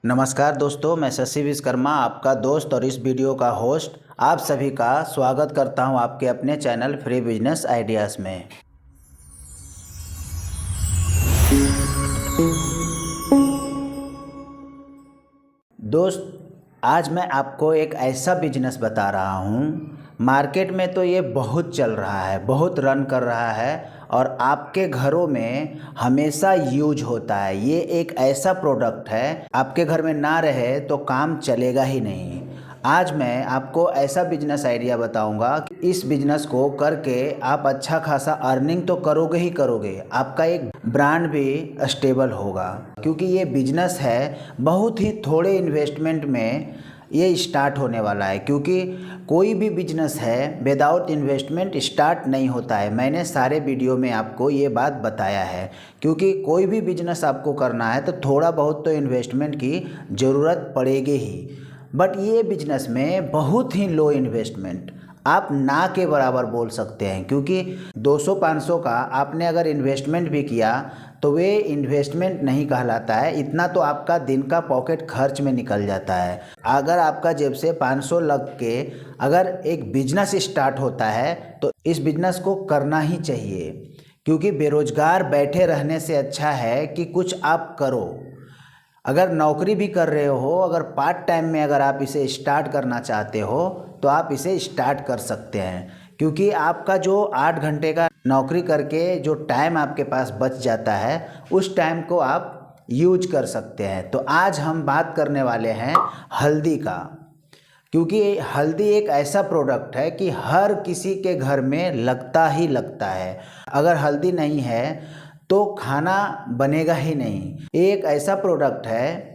नमस्कार दोस्तों, मैं शशि विश्वकर्मा आपका दोस्त और इस वीडियो का होस्ट आप सभी का स्वागत करता हूं आपके अपने चैनल फ्री बिजनेस आइडियाज़ में। दोस्त, आज मैं आपको एक ऐसा बिजनेस बता रहा हूं, मार्केट में तो ये बहुत चल रहा है, बहुत रन कर रहा है और आपके घरों में हमेशा यूज होता है। ये एक ऐसा प्रोडक्ट है, आपके घर में ना रहे तो काम चलेगा ही नहीं। आज मैं आपको ऐसा बिजनेस आइडिया बताऊंगा कि इस बिजनेस को करके आप अच्छा खासा अर्निंग तो करोगे ही करोगे, आपका एक ब्रांड भी स्टेबल होगा। क्योंकि ये बिजनेस है बहुत ही थोड़े इन्वेस्टमेंट में ये स्टार्ट होने वाला है। क्योंकि कोई भी बिजनेस है विदाउट इन्वेस्टमेंट स्टार्ट नहीं होता है। मैंने सारे वीडियो में आपको ये बात बताया है। क्योंकि कोई भी बिजनेस आपको करना है तो थोड़ा बहुत तो इन्वेस्टमेंट की ज़रूरत पड़ेगी ही। बट ये बिजनेस में बहुत ही लो इन्वेस्टमेंट, आप ना के बराबर बोल सकते हैं। क्योंकि 200-500 का आपने अगर इन्वेस्टमेंट भी किया तो वे इन्वेस्टमेंट नहीं कहलाता है। इतना तो आपका दिन का पॉकेट खर्च में निकल जाता है। अगर आपका जेब से 500 लग के अगर एक बिजनेस स्टार्ट होता है तो इस बिजनेस को करना ही चाहिए। क्योंकि बेरोजगार बैठे रहने से अच्छा है कि कुछ आप करो। अगर नौकरी भी कर रहे हो, अगर पार्ट टाइम में अगर आप इसे स्टार्ट करना चाहते हो तो आप इसे स्टार्ट कर सकते हैं। क्योंकि आपका जो 8 घंटे का नौकरी करके जो टाइम आपके पास बच जाता है उस टाइम को आप यूज कर सकते हैं। तो आज हम बात करने वाले हैं हल्दी का। क्योंकि हल्दी एक ऐसा प्रोडक्ट है कि हर किसी के घर में लगता ही लगता है। अगर हल्दी नहीं है तो खाना बनेगा ही नहीं। एक ऐसा प्रोडक्ट है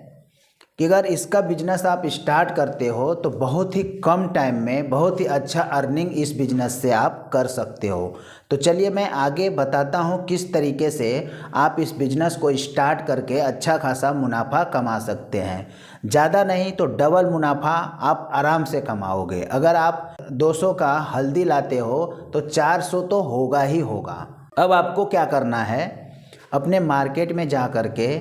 कि अगर इसका बिजनेस आप स्टार्ट करते हो तो बहुत ही कम टाइम में बहुत ही अच्छा अर्निंग इस बिजनेस से आप कर सकते हो। तो चलिए मैं आगे बताता हूँ किस तरीके से आप इस बिजनेस को स्टार्ट करके अच्छा खासा मुनाफा कमा सकते हैं। ज़्यादा नहीं तो डबल मुनाफा आप आराम से कमाओगे। अगर आप 200 का हल्दी लाते हो तो 400 तो होगा ही होगा। अब आपको क्या करना है, अपने मार्केट में जा कर के,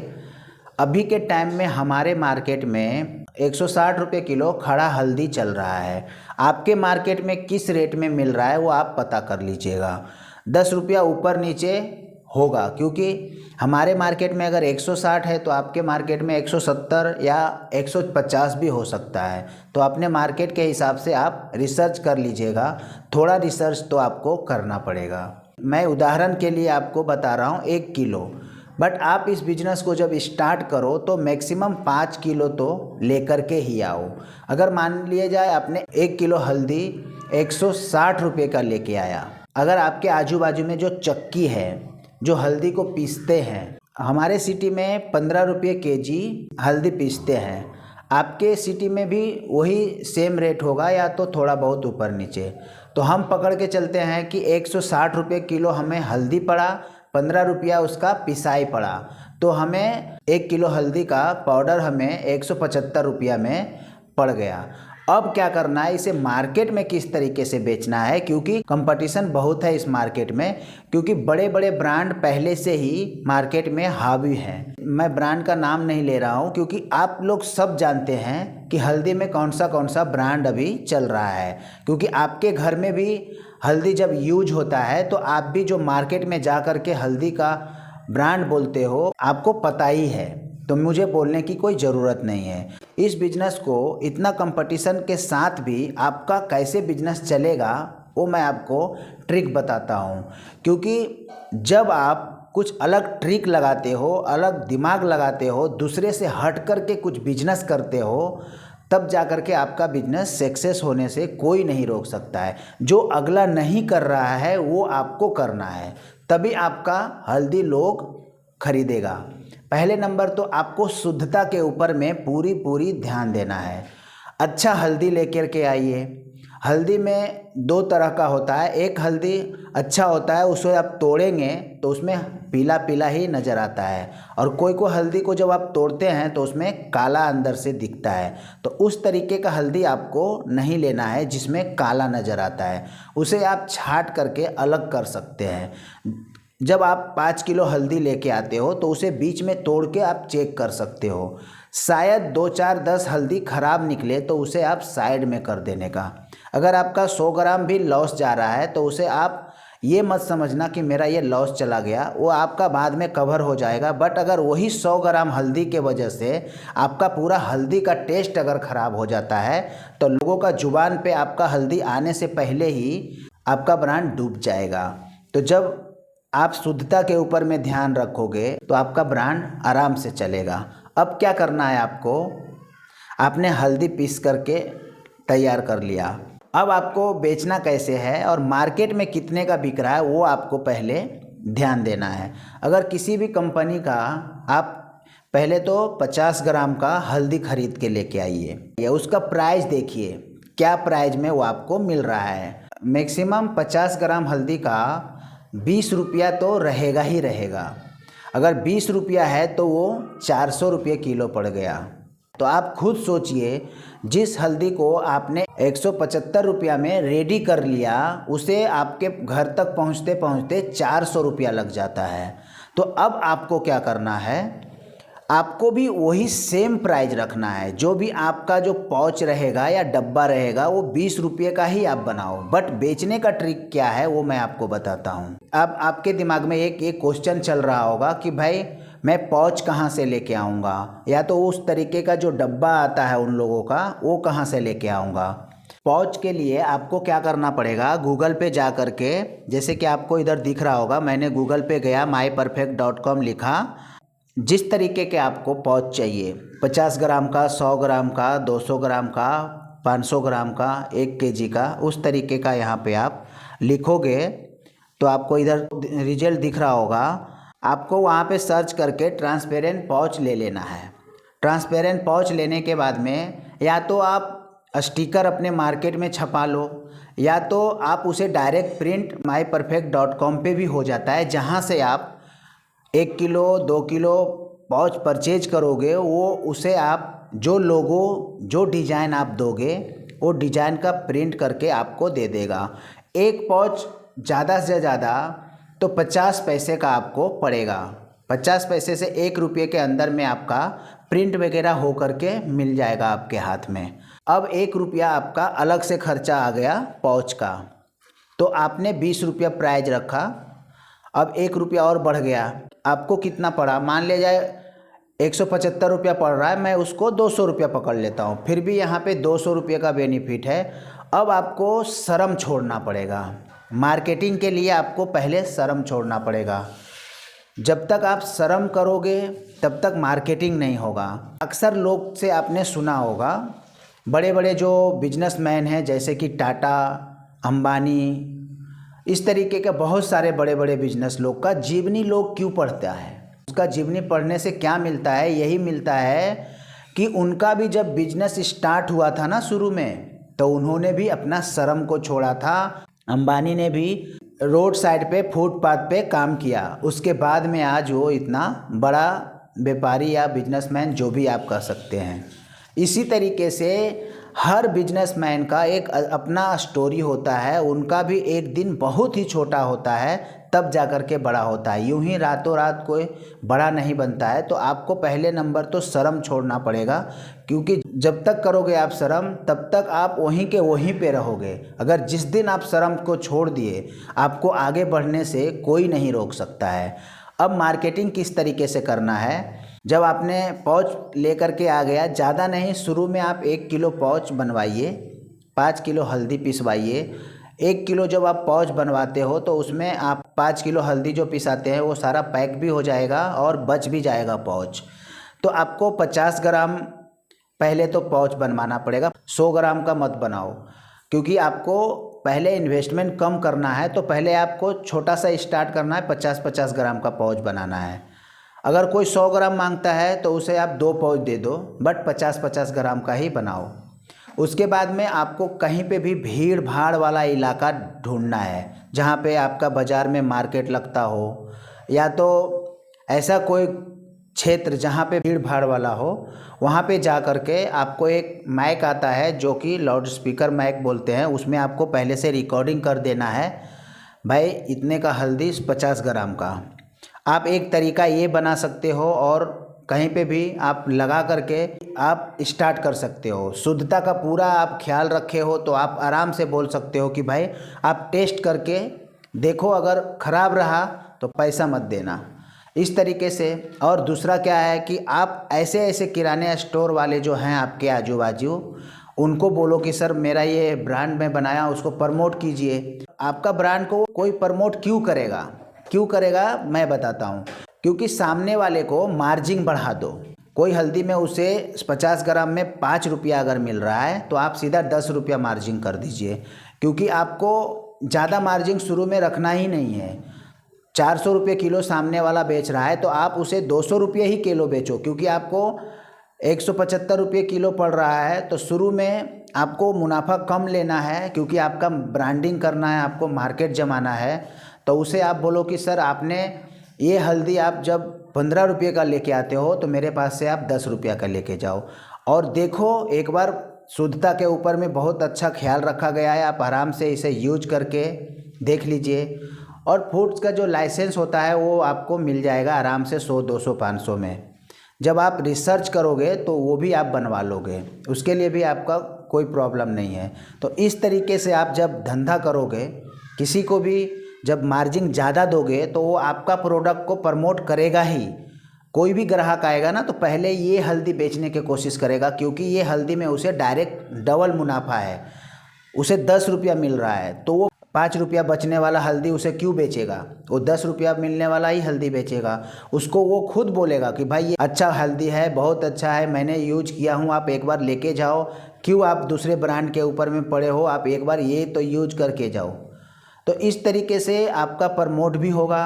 अभी के टाइम में हमारे मार्केट में 160 रुपये किलो खड़ा हल्दी चल रहा है। आपके मार्केट में किस रेट में मिल रहा है वो आप पता कर लीजिएगा। 10 रुपया ऊपर नीचे होगा। क्योंकि हमारे मार्केट में अगर 160 है तो आपके मार्केट में 170 या 150 भी हो सकता है। तो अपने मार्केट के हिसाब से आप रिसर्च कर लीजिएगा। थोड़ा रिसर्च तो आपको करना पड़ेगा। मैं उदाहरण के लिए आपको बता रहा हूँ 1 किलो। बट आप इस बिजनेस को जब स्टार्ट करो तो मैक्सिमम 5 किलो तो लेकर के ही आओ। अगर मान लिया जाए आपने 1 किलो हल्दी 160 रुपये का लेके आया। अगर आपके आजू बाजू में जो चक्की है जो हल्दी को पीसते हैं, हमारे सिटी में 15 रुपये केजी हल्दी पीसते हैं। आपके सिटी में भी वही सेम रेट होगा या तो थोड़ा बहुत ऊपर नीचे। तो हम पकड़ के चलते हैं कि 160 रुपये किलो हमें हल्दी पड़ा, 15 रुपया उसका पिसाई पड़ा। तो हमें 1 किलो हल्दी का पाउडर हमें 175 रुपया में पड़ गया। अब क्या करना है, इसे मार्केट में किस तरीके से बेचना है। क्योंकि कंपटीशन बहुत है इस मार्केट में। क्योंकि बड़े बड़े ब्रांड पहले से ही मार्केट में हावी हैं। मैं ब्रांड का नाम नहीं ले रहा हूँ क्योंकि आप लोग सब जानते हैं कि हल्दी में कौन सा ब्रांड अभी चल रहा है। क्योंकि आपके घर में भी हल्दी जब यूज होता है तो आप भी जो मार्केट में जा कर के हल्दी का ब्रांड बोलते हो आपको पता ही है। तो मुझे बोलने की कोई ज़रूरत नहीं है। इस बिजनेस को इतना कंपटीशन के साथ भी आपका कैसे बिजनेस चलेगा वो मैं आपको ट्रिक बताता हूँ। क्योंकि जब आप कुछ अलग ट्रिक लगाते हो, अलग दिमाग लगाते हो, दूसरे से हट कर के कुछ बिजनेस करते हो, तब जा कर के आपका बिजनेस सक्सेस होने से कोई नहीं रोक सकता है। जो अगला नहीं कर रहा है वो आपको करना है, तभी आपका हल्दी लोग खरीदेगा। पहले नंबर तो आपको शुद्धता के ऊपर में पूरी ध्यान देना है। अच्छा हल्दी लेकर के आइए। हल्दी में 2 तरह का होता है। एक हल्दी अच्छा होता है, उसे आप तोड़ेंगे तो उसमें पीला पीला ही नज़र आता है। और कोई हल्दी को जब आप तोड़ते हैं तो उसमें काला अंदर से दिखता है। तो उस तरीके का हल्दी आपको नहीं लेना है जिसमें काला नज़र आता है। उसे आप छाँट करके अलग कर सकते हैं। जब आप 5 किलो हल्दी लेके आते हो तो उसे बीच में तोड़ के आप चेक कर सकते हो। शायद 2 4 10 हल्दी ख़राब निकले तो उसे आप साइड में कर देने का। अगर आपका 100 ग्राम भी लॉस जा रहा है तो उसे आप ये मत समझना कि मेरा ये लॉस चला गया, वो आपका बाद में कवर हो जाएगा। बट अगर वही 100 ग्राम हल्दी के वजह से आपका पूरा हल्दी का टेस्ट अगर ख़राब हो जाता है तो लोगों का जुबान पे आपका हल्दी आने से पहले ही आपका ब्रांड डूब जाएगा। तो जब आप शुद्धता के ऊपर में ध्यान रखोगे तो आपका ब्रांड आराम से चलेगा। अब क्या करना है आपको, आपने हल्दी पीस करके तैयार कर लिया। अब आपको बेचना कैसे है और मार्केट में कितने का बिक रहा है वो आपको पहले ध्यान देना है। अगर किसी भी कंपनी का आप पहले तो 50 ग्राम का हल्दी खरीद के लेके आइए, या उसका प्राइस देखिए क्या प्राइस में वो आपको मिल रहा है। मैक्सिमम 50 ग्राम हल्दी का 20 रुपया तो रहेगा ही रहेगा। अगर 20 रुपया है तो वो 400 रुपये किलो पड़ गया। तो आप खुद सोचिए, जिस हल्दी को आपने 175 रुपया में रेडी कर लिया उसे आपके घर तक पहुंचते पहुंचते 400 रुपया लग जाता है। तो अब आपको क्या करना है, आपको भी वही सेम प्राइस रखना है। जो भी आपका जो पाउच रहेगा या डब्बा रहेगा वो 20 रुपये का ही आप बनाओ। बट बेचने का ट्रिक क्या है वो मैं आपको बताता हूँ। अब आपके दिमाग में एक क्वेश्चन चल रहा होगा कि भाई मैं पाउच कहाँ से लेके आऊँगा, या तो उस तरीके का जो डब्बा आता है उन लोगों का वो कहाँ से लेके आऊँगा। पाउच के लिए आपको क्या करना पड़ेगा, गूगल पे जा कर के, जैसे कि आपको इधर दिख रहा होगा, मैंने गूगल पे गया, myperfect.com लिखा। जिस तरीके के आपको पाउच चाहिए, 50 ग्राम का, 100 ग्राम का, 200 ग्राम का, 500 ग्राम का, 1 केजी का, उस तरीके का यहाँ पे आप लिखोगे तो आपको इधर रिजल्ट दिख रहा होगा। आपको वहाँ पे सर्च करके ट्रांसपेरेंट पाउच ले लेना है। ट्रांसपेरेंट पाउच लेने के बाद में या तो आप स्टिकर अपने मार्केट में छपा लो, या तो आप उसे डायरेक्ट प्रिंट myperfect.com पे भी हो जाता है, जहाँ से आप 1 किलो 2 किलो पाउच परचेज करोगे, वो उसे आप जो लोगो जो डिज़ाइन आप दोगे वो डिज़ाइन का प्रिंट करके आपको दे देगा। एक पाउच ज़्यादा से ज़्यादा तो 50 पैसे का आपको पड़ेगा। 50 पैसे से 1 रुपये के अंदर में आपका प्रिंट वगैरह हो करके मिल जाएगा आपके हाथ में। अब 1 रुपया आपका अलग से खर्चा आ गया पाउच का। तो आपने 20 रुपया प्राइस रखा, अब 1 रुपया और बढ़ गया। आपको कितना पड़ा, मान ले जाए 175 रुपया पड़ रहा है, मैं उसको 200 रुपया पकड़ लेता हूँ, फिर भी यहाँ पे 200 रुपये का बेनिफिट है। अब आपको शर्म छोड़ना पड़ेगा। मार्केटिंग के लिए आपको पहले शर्म छोड़ना पड़ेगा। जब तक आप शर्म करोगे तब तक मार्केटिंग नहीं होगा। अक्सर लोग से आपने सुना होगा, बड़े बड़े जो बिजनेसमैन हैं जैसे कि टाटा, अंबानी, इस तरीके के बहुत सारे बड़े बड़े बिजनेस लोग का जीवनी लोग क्यों पढ़ता है। उसका जीवनी पढ़ने से क्या मिलता है, यही मिलता है कि उनका भी जब बिजनेस स्टार्ट हुआ था ना शुरू में, तो उन्होंने भी अपना शर्म को छोड़ा था। अंबानी ने भी रोड साइड पे फुटपाथ पे काम किया, उसके बाद में आज वो इतना बड़ा व्यापारी या बिजनेसमैन जो भी आप कह सकते हैं। इसी तरीके से हर बिजनेसमैन का एक अपना स्टोरी होता है। उनका भी एक दिन बहुत ही छोटा होता है तब जा कर के बड़ा होता है। यूं ही रातों रात कोई बड़ा नहीं बनता है। तो आपको पहले नंबर तो शर्म छोड़ना पड़ेगा, क्योंकि जब तक करोगे आप शर्म तब तक आप वहीं के वहीं पे रहोगे। अगर जिस दिन आप शर्म को छोड़ दिए, आपको आगे बढ़ने से कोई नहीं रोक सकता है। अब मार्केटिंग किस तरीके से करना है, जब आपने पाउच लेकर के आ गया, ज़्यादा नहीं, शुरू में आप 1 किलो पाउच बनवाइए, 5 किलो हल्दी पिसवाइए। 1 किलो जब आप पाउच बनवाते हो तो उसमें आप 5 किलो हल्दी जो पिसाते हैं वो सारा पैक भी हो जाएगा और बच भी जाएगा पाउच। तो आपको 50 ग्राम पहले तो पाउच बनवाना पड़ेगा। 100 ग्राम का मत बनाओ, क्योंकि आपको पहले इन्वेस्टमेंट कम करना है। तो पहले आपको छोटा सा स्टार्ट करना है, 50-50 ग्राम का पाउच बनाना है। अगर कोई 100 ग्राम मांगता है तो उसे आप 2 पाउच दे दो, बट 50-50 ग्राम का ही बनाओ। उसके बाद में आपको कहीं पे भी भीड़ भाड़ वाला इलाका ढूंढना है, जहाँ पे आपका बाज़ार में मार्केट लगता हो, या तो ऐसा कोई क्षेत्र जहाँ पे भीड़ भाड़ वाला हो। वहाँ पे जा कर के आपको एक माइक आता है जो कि लाउड स्पीकर माइक बोलते हैं, उसमें आपको पहले से रिकॉर्डिंग कर देना है। भाई इतने का हल्दी 50 ग्राम का। आप एक तरीका ये बना सकते हो और कहीं पे भी आप लगा करके आप स्टार्ट कर सकते हो। शुद्धता का पूरा आप ख्याल रखे हो तो आप आराम से बोल सकते हो कि भाई आप टेस्ट करके देखो, अगर ख़राब रहा तो पैसा मत देना, इस तरीके से। और दूसरा क्या है कि आप ऐसे ऐसे किराने स्टोर वाले जो हैं आपके आजू बाजू, उनको बोलो कि सर मेरा ये ब्रांड मैं बनाया, उसको प्रमोट कीजिए। आपका ब्रांड को कोई प्रमोट क्यों करेगा मैं बताता हूँ। क्योंकि सामने वाले को मार्जिन बढ़ा दो। कोई हल्दी में उसे 50 ग्राम में 5 रुपया अगर मिल रहा है तो आप सीधा 10 रुपया मार्जिन कर दीजिए, क्योंकि आपको ज़्यादा मार्जिन शुरू में रखना ही नहीं है। 400 रुपये किलो सामने वाला बेच रहा है तो आप उसे 200 रुपये ही किलो बेचो, क्योंकि आपको 175 रुपये किलो पड़ रहा है। तो शुरू में आपको मुनाफा कम लेना है, क्योंकि आपका ब्रांडिंग करना है, आपको मार्केट जमाना है। तो उसे आप बोलो कि सर आपने ये हल्दी आप जब 15 रुपये का लेके आते हो तो मेरे पास से आप 10 रुपये का लेके जाओ। और देखो एक बार शुद्धता के ऊपर में बहुत अच्छा ख्याल रखा गया है, आप आराम से इसे यूज करके देख लीजिए। और फूड्स का जो लाइसेंस होता है वो आपको मिल जाएगा आराम से 100, 200, 500 में। जब आप रिसर्च करोगे तो वो भी आप बनवा लोगे, उसके लिए भी आपका कोई प्रॉब्लम नहीं है। तो इस तरीके से आप जब धंधा करोगे, किसी को भी जब मार्जिन ज़्यादा दोगे तो वो आपका प्रोडक्ट को प्रमोट करेगा ही। कोई भी ग्राहक आएगा ना तो पहले ये हल्दी बेचने की कोशिश करेगा, क्योंकि ये हल्दी में उसे डायरेक्ट डबल मुनाफा है। उसे 10 रुपया मिल रहा है तो वो 5 रुपया बचने वाला हल्दी उसे क्यों बेचेगा? वो 10 रुपया मिलने वाला ही हल्दी बेचेगा। उसको वो खुद बोलेगा कि भाई ये अच्छा हल्दी है, बहुत अच्छा है, मैंने यूज किया हूँ, आप एक बार लेके जाओ। क्यों आप दूसरे ब्रांड के ऊपर में पड़े हो? आप एक बार ये तो यूज करके जाओ। तो इस तरीके से आपका प्रमोट भी होगा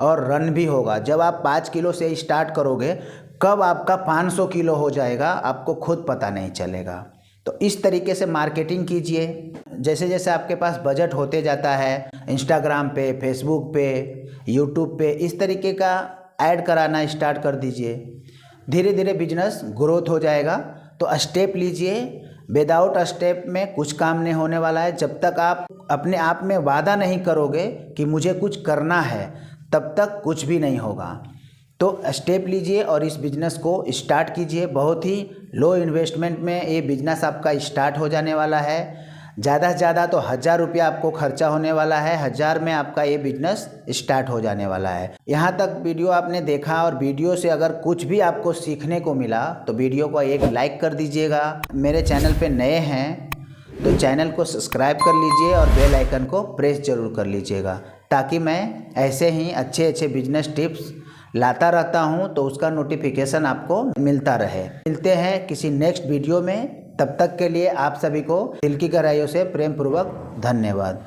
और रन भी होगा। जब आप 5 किलो से स्टार्ट करोगे, कब आपका 500 किलो हो जाएगा आपको खुद पता नहीं चलेगा। तो इस तरीके से मार्केटिंग कीजिए। जैसे जैसे आपके पास बजट होते जाता है, इंस्टाग्राम पे, फेसबुक पे, यूट्यूब पे इस तरीके का ऐड कराना स्टार्ट कर दीजिए। धीरे धीरे बिजनेस ग्रोथ हो जाएगा। तो स्टेप लीजिए, विदाउट स्टेप में कुछ काम नहीं होने वाला है। जब तक आप अपने आप में वादा नहीं करोगे कि मुझे कुछ करना है, तब तक कुछ भी नहीं होगा। तो स्टेप लीजिए और इस बिज़नेस को स्टार्ट कीजिए। बहुत ही लो इन्वेस्टमेंट में ये बिज़नेस आपका स्टार्ट हो जाने वाला है। ज़्यादा से ज़्यादा तो 1000 रुपया आपको खर्चा होने वाला है। 1000 में आपका ये बिज़नेस स्टार्ट हो जाने वाला है। यहाँ तक वीडियो आपने देखा और वीडियो से अगर कुछ भी आपको सीखने को मिला तो वीडियो को एक लाइक कर दीजिएगा। मेरे चैनल पे नए हैं तो चैनल को सब्सक्राइब कर लीजिए और बेल आइकन को प्रेस ज़रूर कर लीजिएगा, ताकि मैं ऐसे ही अच्छे अच्छे बिजनेस टिप्स लाता रहता हूँ तो उसका नोटिफिकेशन आपको मिलता रहे। मिलते हैं किसी नेक्स्ट वीडियो में। तब तक के लिए आप सभी को दिल की गहराइयों से प्रेम पूर्वक धन्यवाद।